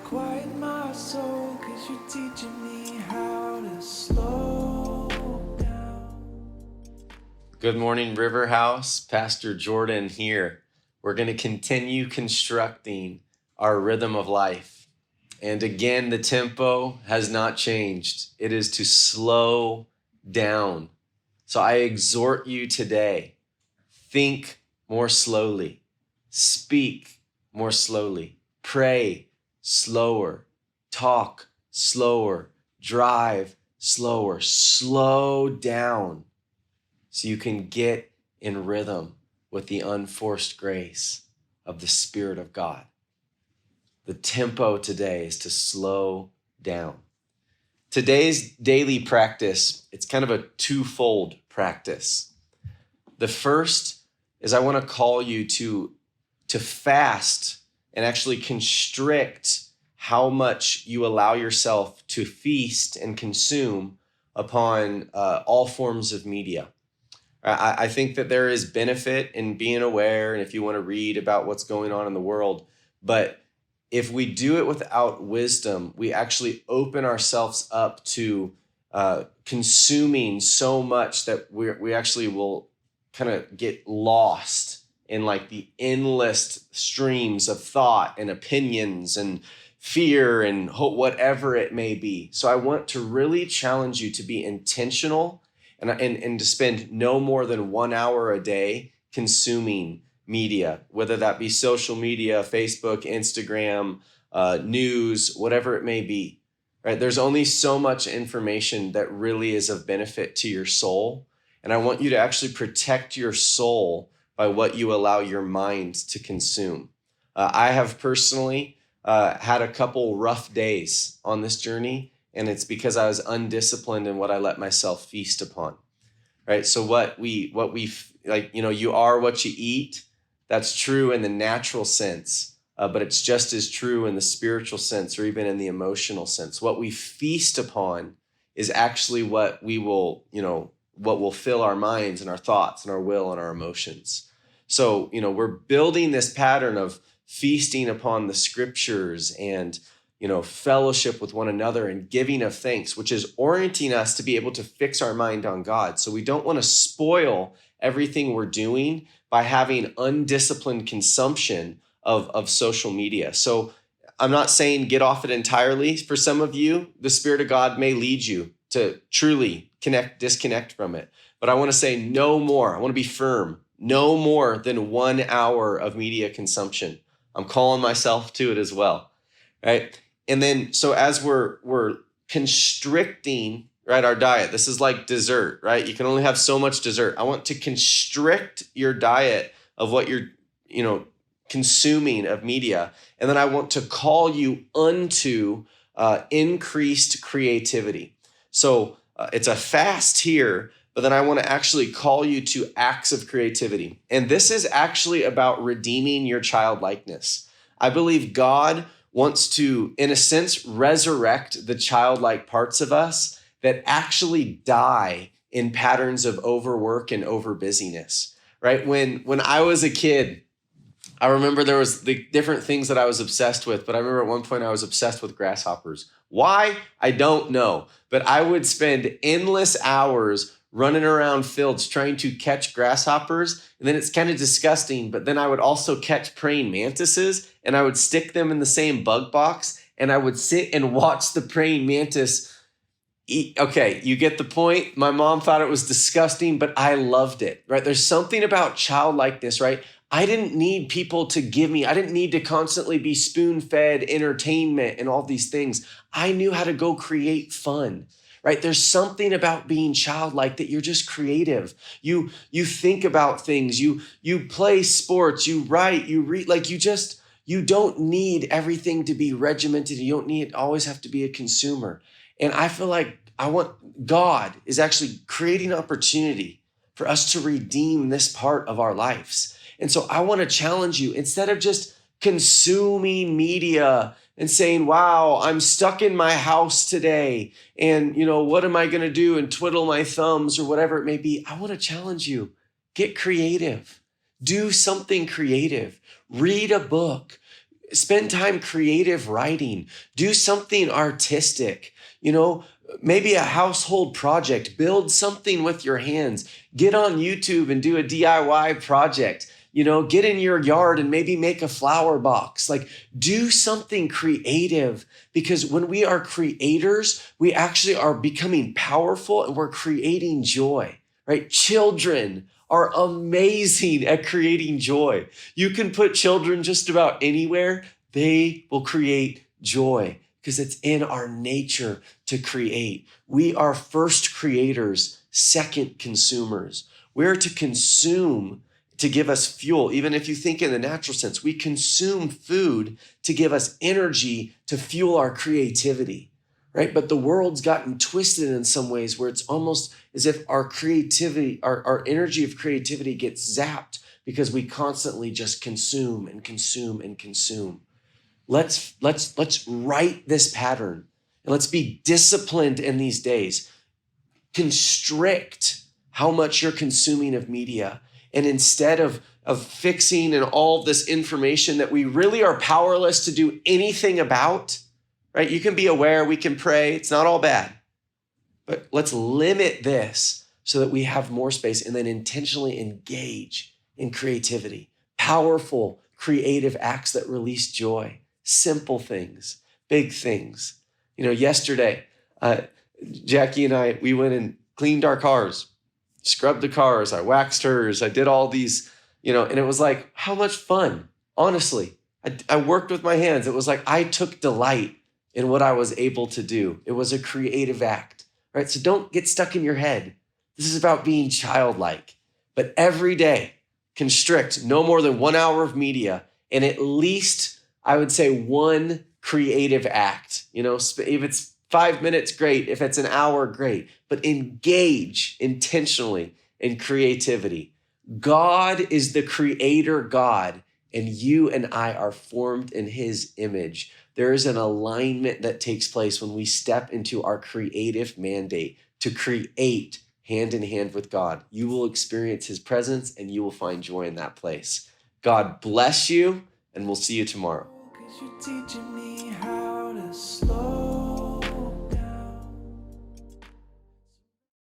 quiet my soul, 'cause you're teaching me how to slow down. Good morning, River House. Pastor Jordan here. We're going to continue constructing our rhythm of life. And again, the tempo has not changed. It is to slow down. So I exhort you today, think more slowly, speak more slowly, pray slower, talk slower, drive slower, slow down so you can get in rhythm with the unforced grace of the Spirit of God. The tempo today is to slow down. Today's daily practice, it's kind of a twofold practice. The first is I want to call you to fast and actually constrict how much you allow yourself to feast and consume upon all forms of media. I think that there is benefit in being aware, and if you want to read about what's going on in the world, but if we do it without wisdom, we actually open ourselves up to consuming so much that we actually will kind of get lost in like the endless streams of thought and opinions and fear and hope, whatever it may be. So I want to really challenge you to be intentional and to spend no more than 1 hour a day consuming media, whether that be social media, Facebook, Instagram, news, whatever it may be, right? There's only so much information that really is of benefit to your soul. And I want you to actually protect your soul by what you allow your mind to consume. I have personally had a couple rough days on this journey, and it's because I was undisciplined in what I let myself feast upon, right? So what we like, you are what you eat. That's true in the natural sense, but it's just as true in the spiritual sense or even in the emotional sense. What we feast upon is actually what we will, what will fill our minds and our thoughts and our will and our emotions. So, we're building this pattern of feasting upon the scriptures and, fellowship with one another and giving of thanks, which is orienting us to be able to fix our mind on God. So we don't want to spoil everything we're doing by having undisciplined consumption of social media. So I'm not saying get off it entirely. For some of you, the Spirit of God may lead you to truly disconnect from it. But I want to say no more. I want to be firm. No more than 1 hour of media consumption. I'm calling myself to it as well, right? And then, so as we're constricting, right, our diet, this is like dessert, right? You can only have so much dessert. I want to constrict your diet of what you're, consuming of media. And then I want to call you unto increased creativity. So it's a fast here, but then I want to actually call you to acts of creativity. And this is actually about redeeming your childlikeness. I believe God wants to, in a sense, resurrect the childlike parts of us that actually die in patterns of overwork and overbusyness, right? When I was a kid, I remember there was the different things that I was obsessed with, but I remember at one point I was obsessed with grasshoppers. Why? I don't know, but I would spend endless hours running around fields trying to catch grasshoppers. And then it's kind of disgusting, but then I would also catch praying mantises and I would stick them in the same bug box and I would sit and watch the praying mantis eat. Okay, you get the point. My mom thought it was disgusting, but I loved it, right? There's something about childlikeness, right? I didn't need people to give me, I didn't need to constantly be spoon-fed entertainment and all these things. I knew how to go create fun. Right? There's something about being childlike that you're just creative. You think about things, you play sports, you write, you read, like you don't need everything to be regimented. You don't always have to be a consumer. And I feel like God is actually creating opportunity for us to redeem this part of our lives. And so I want to challenge you, instead of just consuming media and saying, wow, I'm stuck in my house today. And, what am I going to do? And twiddle my thumbs or whatever it may be. I want to challenge you. Get creative. Do something creative. Read a book. Spend time creative writing. Do something artistic. Maybe a household project. Build something with your hands. Get on YouTube and do a DIY project. Get in your yard and maybe make a flower box. Like, do something creative, because when we are creators, we actually are becoming powerful and we're creating joy, right? Children are amazing at creating joy. You can put children just about anywhere, they will create joy because it's in our nature to create. We are first creators, second consumers. We're to consume to give us fuel. Even if you think in the natural sense, we consume food to give us energy to fuel our creativity, right? But the world's gotten twisted in some ways where it's almost as if our creativity, our energy of creativity gets zapped because we constantly just consume and consume and consume. Let's write this pattern and let's be disciplined in these days. Constrict how much you're consuming of media. And instead of fixing and all this information that we really are powerless to do anything about, right? You can be aware, we can pray, it's not all bad. But let's limit this so that we have more space and then intentionally engage in creativity. Powerful, creative acts that release joy. Simple things, big things. Yesterday, Jackie and I, we went and cleaned our cars, scrubbed the cars, I waxed hers, I did all these, and it was like, how much fun, honestly. I worked with my hands. It was like I took delight in what I was able to do. It was a creative act, right? So don't get stuck in your head. This is about being childlike, but every day constrict no more than 1 hour of media and at least, I would say, one creative act. If it's 5 minutes, great. If it's an hour, great. But engage intentionally in creativity. God is the creator God, and you and I are formed in his image. There is an alignment that takes place when we step into our creative mandate to create hand in hand with God. You will experience his presence and you will find joy in that place. God bless you, and we'll see you tomorrow. 'Cause you're teaching me how to slow